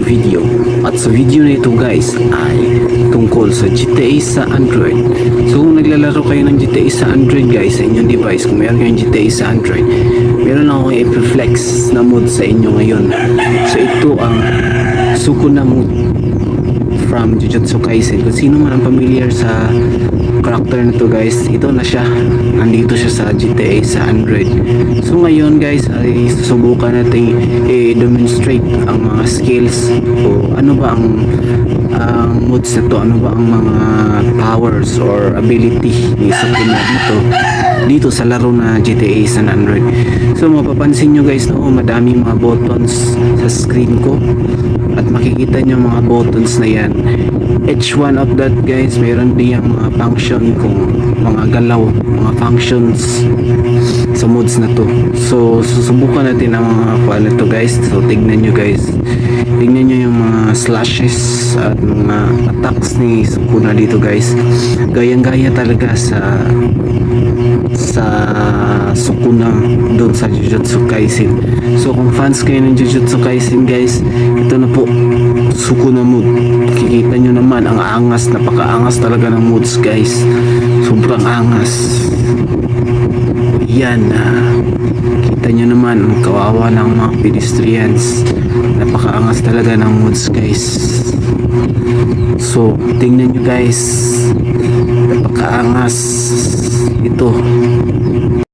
video. At sa video na ito guys ay tungkol sa GTA sa Android. So kung naglalaro kayo ng GTA sa Android guys sa inyong device, kung meron kayong GTA sa Android, meron akong i-flex na mode sa inyo ngayon. So ito ang Sukuna mode from Jujutsu Kaisen. Kung sino man ang familiar sa character na to guys, ito na siya, nandito siya sa GTA sa Android. So ngayon guys ay susubukan natin i-demonstrate ang mga skills o ano ba ang modes na to, ano ba ang mga powers or ability ni Sukuna dito sa laro na GTA sa Android. So mapapansin nyo guys, no, madaming mga buttons sa screen ko at makikita nyo mga buttons na yan. Each one of that guys, mayroon din yung mga function kung mga galaw, mga functions sa modes na to. So susubukan natin ang mga kuha na to guys. So tignan nyo guys, tignan nyo yung mga slashes at mga attacks ni Sukuna dito guys. Gayang-gaya talaga sa Sukuna doon sa Jujutsu Kaisen. So kung fans kayo ng Jujutsu Kaisen guys, ito na po Sukuna mode. Kikita nyo naman ang angas, napakaangas talaga ng modes guys, sobrang angas. Yan, kita nyo naman ang kawawa ng mga pedestrians, napakaangas talaga ng modes guys. So tingnan nyo guys, napakaangas ito.